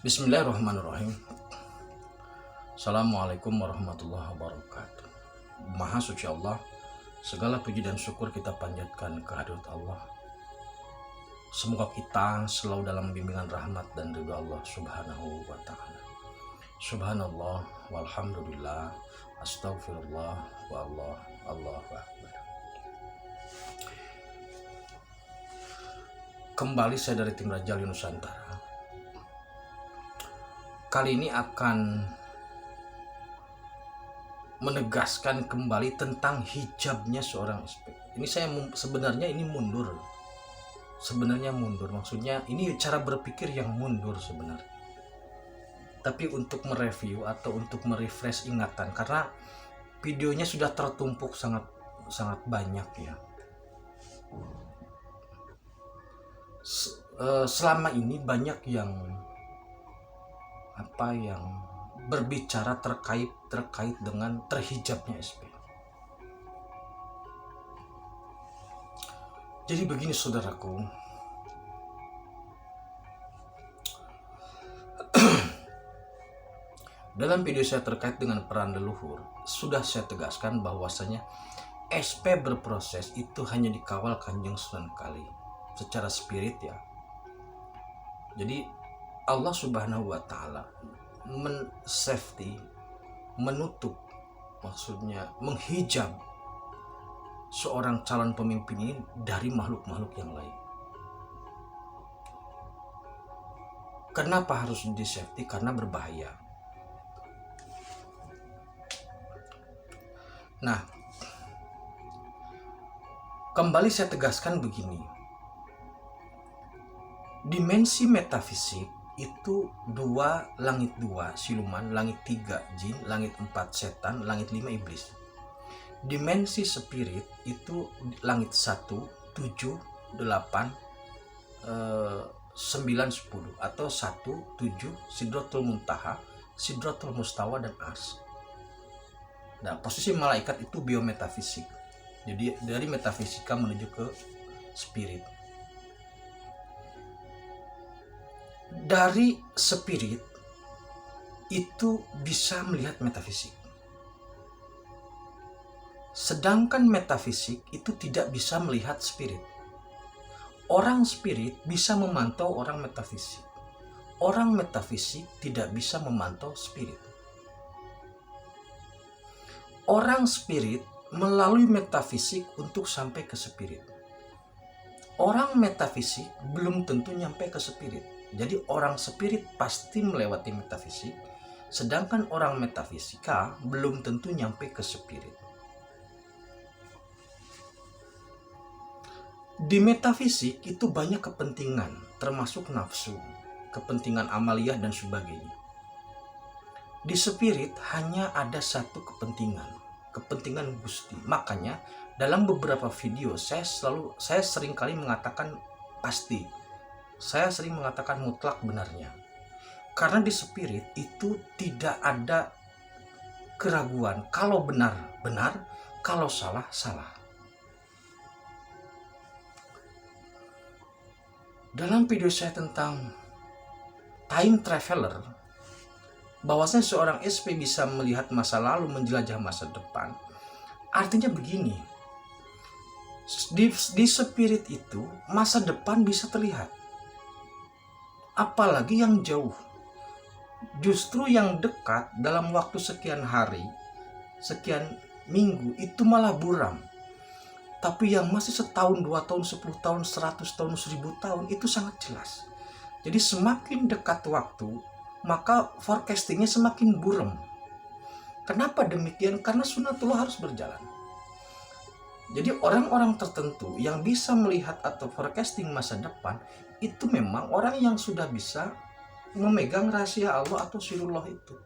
Bismillahirrahmanirrahim. Assalamualaikum warahmatullahi wabarakatuh. Maha suci Allah, segala puji dan syukur kita panjatkan kehadirat Allah. Semoga kita selalu dalam bimbingan rahmat dan ridha Allah subhanahu wa ta'ala. Subhanallah walhamdulillah, astagfirullah wa Allahu akbar. Kembali saya dari tim Raja Nusantara. Kali ini akan menegaskan kembali tentang hijabnya seorang SP. Ini saya sebenarnya mundur. Maksudnya ini cara berpikir yang mundur sebenarnya. Tapi untuk mereview atau untuk merefresh ingatan, karena videonya sudah tertumpuk sangat banyak ya. Selama ini banyak yang berbicara terkait dengan terhijabnya SP. Jadi begini saudaraku, dalam video saya terkait dengan peran leluhur, sudah saya tegaskan bahwasanya SP berproses itu hanya dikawal Kanjeng Sunan Kali secara spirit ya. Jadi Allah subhanahu wa ta'ala menutup, maksudnya menghijab seorang calon pemimpin ini dari makhluk-makhluk yang lain. Kenapa harus di-safety? Karena berbahaya. Nah, kembali saya tegaskan begini. Dimensi metafisik itu langit 2 siluman, langit 3 jin, langit 4 setan, langit 5 iblis. Dimensi spirit itu langit 1, 7, 8, 9, 10 atau 1, 7, Sidratul Muntaha, Sidratul Mustawa dan Ars. Nah, posisi malaikat itu biometafisik. Jadi dari metafisika menuju ke spirit. Dari spirit itu bisa melihat metafisik. Sedangkan metafisik itu tidak bisa melihat spirit. Orang spirit bisa memantau orang metafisik. Orang metafisik tidak bisa memantau spirit. Orang spirit melalui metafisik untuk sampai ke spirit. Orang metafisik belum tentu nyampe ke spirit. Jadi orang spirit pasti melewati metafisik, sedangkan orang metafisika belum tentu nyampe ke spirit. Di metafisik itu banyak kepentingan, termasuk nafsu, kepentingan amaliyah dan sebagainya. Di spirit hanya ada satu kepentingan Gusti. Makanya dalam beberapa video saya sering kali mengatakan pasti. Saya sering mengatakan mutlak benarnya. Karena di spirit itu tidak ada keraguan. Kalau benar, benar. Kalau salah, salah. Dalam video saya tentang time traveler, bahwasanya seorang SP bisa melihat masa lalu menjelajah masa depan. Artinya begini. Di spirit itu masa depan bisa terlihat. Apalagi yang jauh. Justru yang dekat dalam waktu sekian hari, sekian minggu itu malah buram. Tapi yang masih setahun, 2 tahun, 10 tahun, 100 tahun, 1000 tahun itu sangat jelas. Jadi semakin dekat waktu, maka forecastingnya semakin buram. Kenapa demikian? Karena sunatullah harus berjalan. Jadi orang-orang tertentu yang bisa melihat atau forecasting masa depan itu memang orang yang sudah bisa memegang rahasia Allah atau sirullah itu.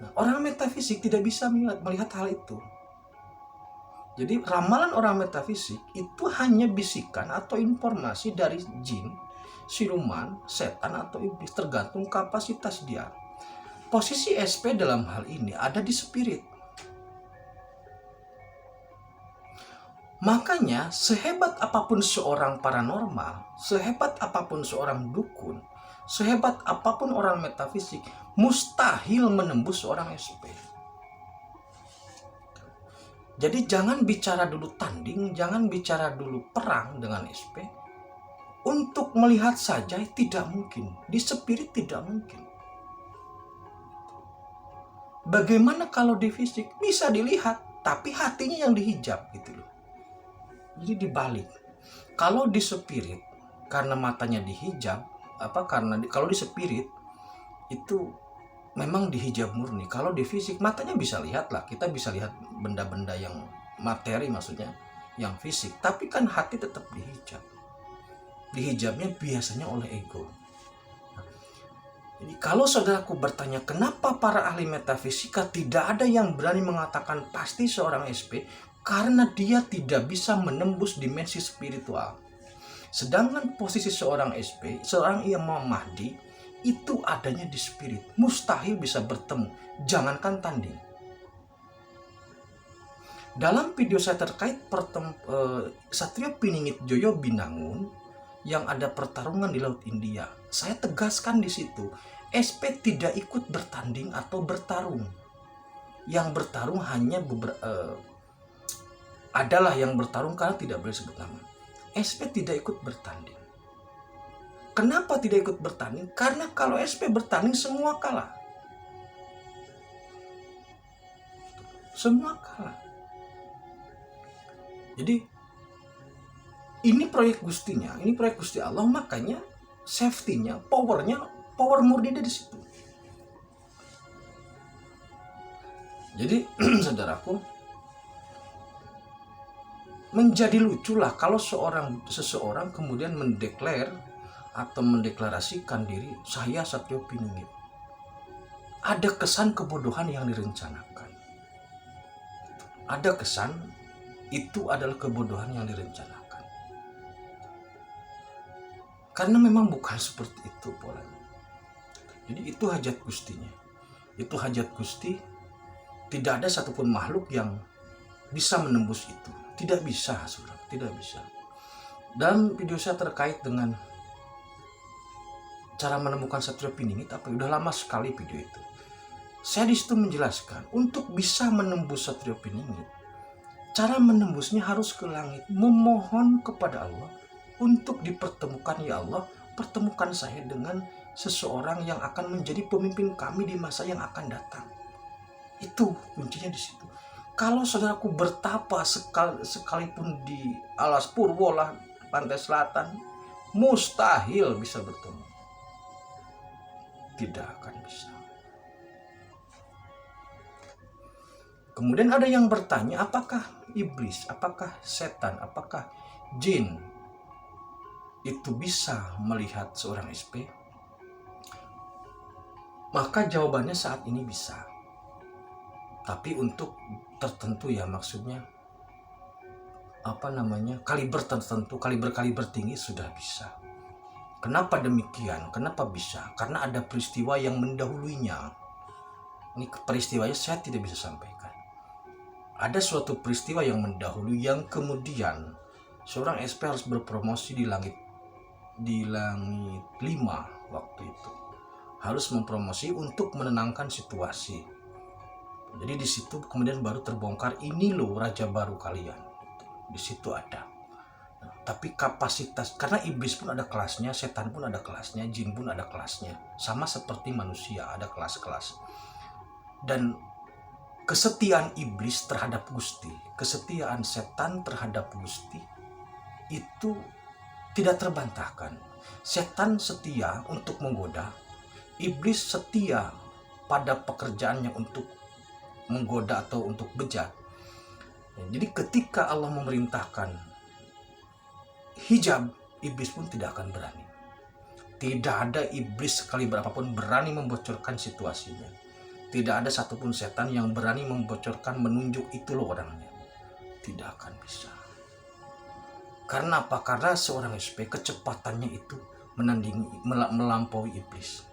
Nah, orang metafisik tidak bisa melihat hal itu. Jadi ramalan orang metafisik itu hanya bisikan atau informasi dari jin, siluman, setan atau iblis, tergantung kapasitas dia. Posisi SP dalam hal ini ada di spirit. Makanya sehebat apapun seorang paranormal, sehebat apapun seorang dukun, Sehebat apapun orang metafisik, mustahil menembus seorang SP. Jadi jangan bicara dulu tanding, jangan bicara dulu perang dengan SP. Untuk melihat saja tidak mungkin, di spirit tidak mungkin. Bagaimana kalau di fisik? Bisa dilihat, tapi hatinya yang dihijab gitu loh. Jadi dibalik. Kalau di spirit, karena matanya dihijab, kalau di spirit itu memang dihijab murni. Kalau di fisik matanya bisa lihat lah, kita bisa lihat benda-benda yang materi maksudnya, yang fisik. Tapi kan hati tetap dihijab. Dihijabnya biasanya oleh ego. Jadi kalau saudaraku bertanya kenapa para ahli metafisika tidak ada yang berani mengatakan pasti seorang SP, karena dia tidak bisa menembus dimensi spiritual. Sedangkan posisi seorang SP, seorang Imam Mahdi, itu adanya di spirit. Mustahil bisa bertemu, jangankan tanding. Dalam video saya terkait Satrio Piningit Joyo Binangun yang ada pertarungan di Laut India, saya tegaskan di situ, SP tidak ikut bertanding atau bertarung. Yang bertarung hanya adalah yang bertarung karena tidak boleh sebut nama. SP tidak ikut bertanding. Kenapa tidak ikut bertanding? Karena kalau SP bertanding semua kalah. Semua kalah. Jadi ini proyek Gustinya, ini proyek Gusti Allah, makanya safety-nya, power murni di situ. Jadi saudaraku, menjadi lucu lah kalau seseorang kemudian mendeklarasikan diri, saya Satrio Piningit. Ada kesan kebodohan yang direncanakan. Ada kesan itu adalah kebodohan yang direncanakan. Karena memang bukan seperti itu polanya. Jadi itu hajat Gustinya. Itu hajat Gusti. Tidak ada satupun makhluk yang bisa menembus itu. Tidak bisa, saudara. Tidak bisa. Dan video saya terkait dengan cara menemukan Satrio Piningit, udah lama sekali video itu. Saya di situ menjelaskan, untuk bisa menembus Satrio Piningit, cara menembusnya harus ke langit, memohon kepada Allah untuk dipertemukan, ya Allah, pertemukan saya dengan seseorang yang akan menjadi pemimpin kami di masa yang akan datang. Itu kuncinya di situ. Kalau saudaraku bertapa sekalipun di alas purwo lah, pantai selatan, mustahil bisa bertemu. Tidak akan bisa. Kemudian ada yang bertanya, apakah iblis, apakah setan, apakah jin itu bisa melihat seorang SP? Maka jawabannya saat ini bisa. Tapi untuk tertentu ya, maksudnya kaliber tertentu, kaliber tinggi sudah bisa. Kenapa demikian? Kenapa bisa? Karena ada peristiwa yang mendahulunya. Ini peristiwanya saya tidak bisa sampaikan. Ada suatu peristiwa yang mendahului yang kemudian seorang SP harus berpromosi di langit 5 waktu itu. Harus mempromosi untuk menenangkan situasi. Jadi di situ kemudian baru terbongkar, ini loh raja baru kalian. Di situ ada. Tapi kapasitas, karena iblis pun ada kelasnya, setan pun ada kelasnya, jin pun ada kelasnya. Sama seperti manusia, ada kelas-kelas. Dan kesetiaan iblis terhadap Gusti, kesetiaan setan terhadap Gusti, itu tidak terbantahkan. Setan setia untuk menggoda, iblis setia pada pekerjaannya untuk menggoda atau untuk bejat. Jadi ketika Allah memerintahkan hijab, iblis pun tidak akan berani. Tidak ada iblis sekali berapapun berani membocorkan situasinya. Tidak ada satupun setan yang berani membocorkan, menunjuk itu loh orangnya. Tidak akan bisa. Karena apa? Karena seorang SP kecepatannya itu melampaui iblis.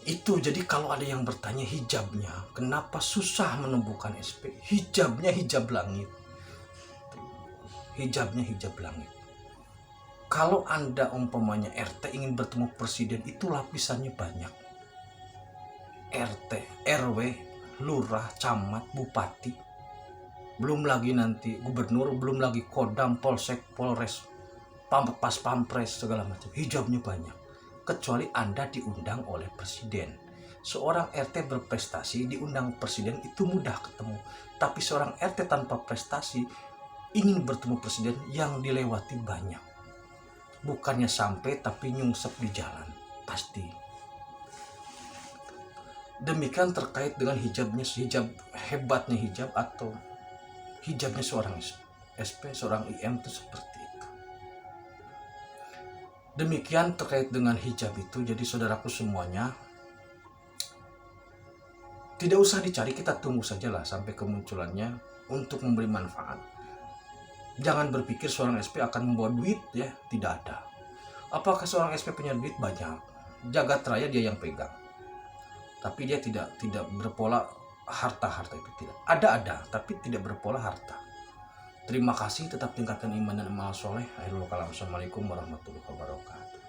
Itu jadi kalau ada yang bertanya hijabnya, kenapa susah menemukan SP? Hijabnya hijab langit. Hijabnya hijab langit. Kalau Anda umpamanya RT ingin bertemu presiden, itu lapisannya banyak. RT, RW, lurah, camat, bupati, belum lagi nanti gubernur, belum lagi kodam, polsek, polres, pas pampres, segala macam. Hijabnya banyak. Kecuali Anda diundang oleh presiden. Seorang RT berprestasi diundang presiden itu mudah ketemu. Tapi seorang RT tanpa prestasi ingin bertemu presiden yang dilewati banyak. Bukannya sampai tapi nyungsep di jalan. Pasti. Demikian terkait dengan hijabnya, hebatnya hijab atau hijabnya seorang SP, seorang IM itu seperti itu. Demikian terkait dengan hijab itu. Jadi saudaraku semuanya, tidak usah dicari, kita tunggu sajalah sampai kemunculannya untuk memberi manfaat. Jangan berpikir seorang SP akan membawa duit, ya, tidak ada. Apakah seorang SP punya duit? Banyak. Jagat raya dia yang pegang. Tapi dia tidak berpola harta itu, tidak. Ada, tapi tidak berpola harta. Terima kasih, tetap tingkatkan iman dan amal soleh. Akhirul kalam. Assalamualaikum warahmatullahi wabarakatuh.